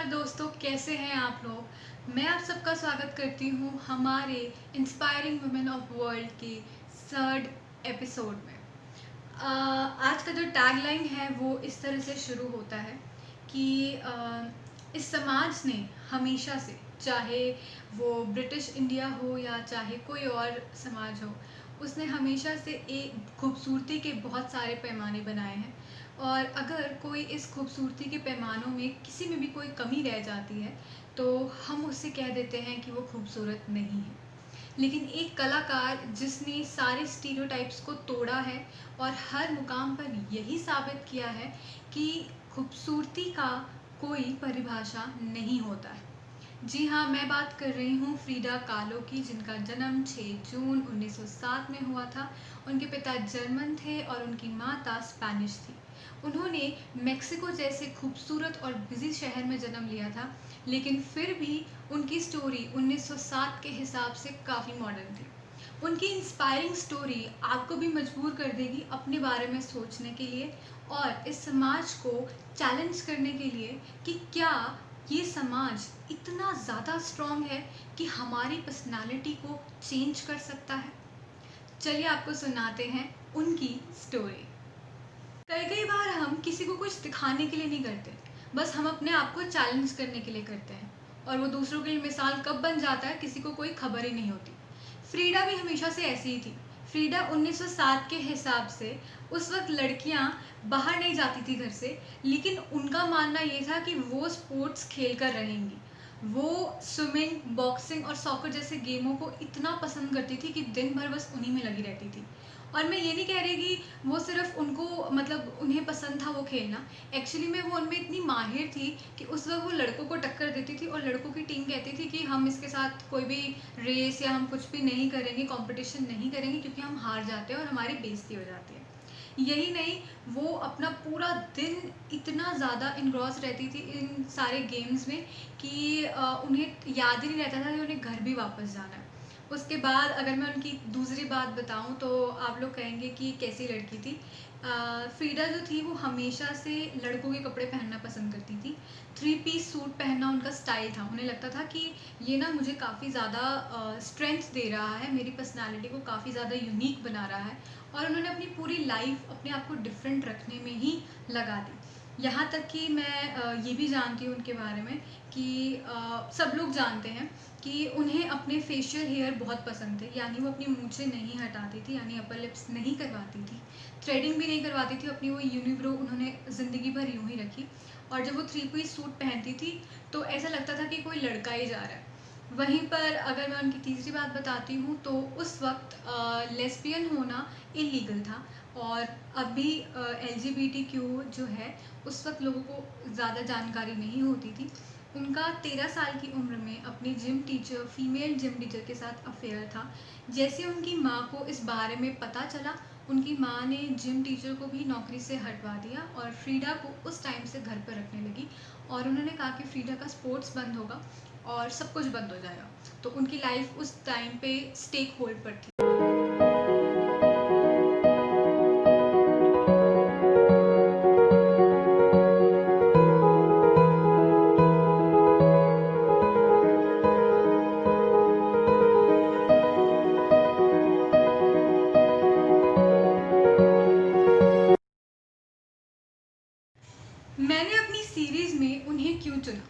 नमस्कार दोस्तों, कैसे हैं आप लोग। मैं आप सबका स्वागत करती हूँ हमारे इंस्पायरिंग वुमेन ऑफ वर्ल्ड के थर्ड एपिसोड में। आज का जो टैगलाइन है वो इस तरह से शुरू होता है कि इस समाज ने हमेशा से, चाहे वो ब्रिटिश इंडिया हो या चाहे कोई और समाज हो, उसने हमेशा से एक खूबसूरती के बहुत सारे पैमाने बनाए हैं। और अगर कोई इस खूबसूरती के पैमानों में किसी में भी कोई कमी रह जाती है तो हम उससे कह देते हैं कि वो खूबसूरत नहीं है। लेकिन एक कलाकार जिसने सारे स्टीरियोटाइप्स को तोड़ा है और हर मुकाम पर यही साबित किया है कि खूबसूरती का कोई परिभाषा नहीं होता है। जी हाँ, मैं बात कर रही हूँ फ्रीडा कालो की, जिनका जन्म 6 जून 1907 में हुआ था। उनके पिता जर्मन थे और उनकी माता स्पेनिश थी। उन्होंने मेक्सिको जैसे खूबसूरत और बिजी शहर में जन्म लिया था, लेकिन फिर भी उनकी स्टोरी 1907 के हिसाब से काफ़ी मॉडर्न थी। उनकी इंस्पायरिंग स्टोरी आपको भी मजबूर कर देगी अपने बारे में सोचने के लिए और इस समाज को चैलेंज करने के लिए कि क्या ये समाज इतना ज़्यादा स्ट्रॉन्ग है कि हमारी पर्सनालिटी को चेंज कर सकता है। चलिए आपको सुनाते हैं उनकी स्टोरी। कई कई बार हम किसी को कुछ दिखाने के लिए नहीं करते, बस हम अपने आप को चैलेंज करने के लिए करते हैं और वो दूसरों के लिए मिसाल कब बन जाता है किसी को कोई खबर ही नहीं होती। फ्रीडा भी हमेशा से ऐसी ही थी। फ्रीडा 1907 के हिसाब से उस वक्त लड़कियां बाहर नहीं जाती थी घर से, लेकिन उनका मानना ये था कि वो स्पोर्ट्स खेल कर रहेंगी। वो स्विमिंग, बॉक्सिंग और सॉकर जैसे गेमों को इतना पसंद करती थी कि दिन भर बस उन्हीं में लगी रहती थी। और मैं ये नहीं कह रही कि वो सिर्फ उनको मतलब उन्हें पसंद था वो खेलना। एक्चुअली में वो उनमें इतनी माहिर थी कि उस वक्त वो लड़कों को टक्कर देती थी और लड़कों की टीम कहती थी कि हम इसके साथ कोई भी रेस या हम कुछ भी नहीं करेंगे, कंपटीशन नहीं करेंगे, क्योंकि हम हार जाते हैं और हमारी बेइज्जती हो जाती है। यही नहीं, वो अपना पूरा दिन इतना ज़्यादा इन्ग्रॉस रहती थी इन सारे गेम्स में कि उन्हें याद ही नहीं रहता था कि उन्हें घर भी वापस जाना है। उसके बाद अगर मैं उनकी दूसरी बात बताऊँ तो आप लोग कहेंगे कि कैसी लड़की थी। फ्रीडा जो थी वो हमेशा से लड़कों के कपड़े पहनना पसंद करती थी। थ्री पीस सूट पहनना उनका स्टाइल था। उन्हें लगता था कि ये ना मुझे काफ़ी ज़्यादा स्ट्रेंथ दे रहा है, मेरी पर्सनैलिटी को काफ़ी ज़्यादा यूनिक बना रहा है। और उन्होंने अपनी पूरी लाइफ अपने आप को डिफरेंट रखने में ही लगा दी। यहाँ तक कि मैं ये भी जानती हूँ उनके बारे में कि सब लोग जानते हैं कि उन्हें अपने फेशियल हेयर बहुत पसंद थे, यानी वो अपनी मूंछें नहीं हटाती थी, यानी अपर लिप्स नहीं करवाती थी, थ्रेडिंग भी नहीं करवाती थी। अपनी वो यूनिब्रो उन्होंने ज़िंदगी भर यूं ही रखी। और जब वो थ्री पीस सूट पहनती थी तो ऐसा लगता था कि कोई लड़का ही जा रहा है। वहीं पर अगर मैं उनकी तीसरी बात बताती हूँ तो उस वक्त लेस्बियन होना इलीगल था और अभी एलजीबीटीक्यू जो है उस वक्त लोगों को ज़्यादा जानकारी नहीं होती थी। उनका 13 साल की उम्र में अपनी gym teacher, female gym teacher के साथ अफेयर था। जैसे उनकी माँ को इस बारे में पता चला, उनकी माँ ने जिम टीचर को भी नौकरी से हटवा दिया और फ्रीडा को उस टाइम से घर पर रखने लगी। और उन्होंने कहा कि फ्रीडा का स्पोर्ट्स बंद होगा और सब कुछ बंद हो जाएगा। तो उनकी लाइफ उस टाइम पे स्टेक होल्ड पर थी। मैंने अपनी सीरीज़ में उन्हें क्यों चुना,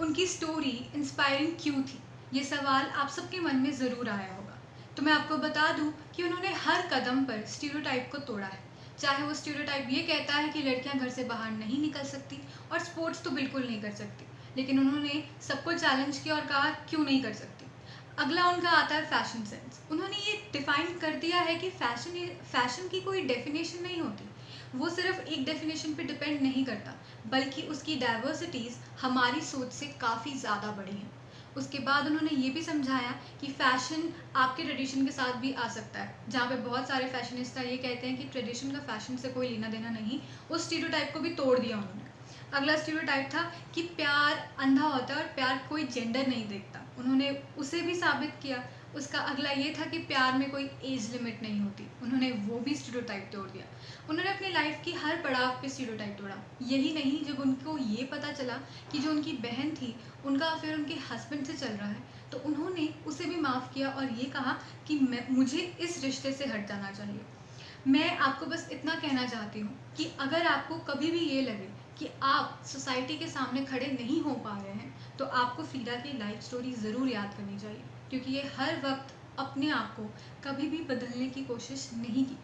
उनकी स्टोरी इंस्पायरिंग क्यों थी, ये सवाल आप सबके मन में ज़रूर आया होगा। तो मैं आपको बता दूं कि उन्होंने हर कदम पर स्टीरियोटाइप को तोड़ा है। चाहे वो स्टीरियोटाइप ये कहता है कि लड़कियां घर से बाहर नहीं निकल सकती और स्पोर्ट्स तो बिल्कुल नहीं कर सकती, लेकिन उन्होंने सबको चैलेंज किया और कहा क्यों नहीं कर सकती। अगला उनका आता है फैशन सेंस। उन्होंने ये डिफाइन कर दिया है कि फैशन की कोई डेफिनेशन नहीं होती। वो सिर्फ एक डेफिनेशन पे डिपेंड नहीं करता, बल्कि उसकी डाइवर्सिटीज़ हमारी सोच से काफ़ी ज़्यादा बड़ी हैं। उसके बाद उन्होंने ये भी समझाया कि फ़ैशन आपके ट्रेडिशन के साथ भी आ सकता है। जहाँ पे बहुत सारे फैशनिस्टा ये कहते हैं कि ट्रेडिशन का फ़ैशन से कोई लेना देना नहीं, उस स्टीरियोटाइप को भी तोड़ दिया उन्होंने। अगला स्टीरियोटाइप था कि प्यार अंधा होता है और प्यार कोई जेंडर नहीं देखता। उन्होंने उसे भी साबित किया। उसका अगला ये था कि प्यार में कोई एज लिमिट नहीं होती। उन्होंने वो भी स्टीरियोटाइप तोड़ दिया। उन्होंने अपनी लाइफ की हर पड़ाव पे स्टीरियोटाइप तोड़ा। यही नहीं, जब उनको ये पता चला कि जो उनकी बहन थी उनका अफेयर उनके हस्बैंड से चल रहा है, तो उन्होंने उसे भी माफ़ किया और ये कहा कि मुझे इस रिश्ते से हट जाना चाहिए। मैं आपको बस इतना कहना चाहती हूँ कि अगर आपको कभी भी ये लगे कि आप सोसाइटी के सामने खड़े नहीं हो पा रहे हैं, तो आपको फ्रीडा की लाइफ स्टोरी ज़रूर याद करनी चाहिए, क्योंकि ये हर वक्त अपने आप को कभी भी बदलने की कोशिश नहीं की।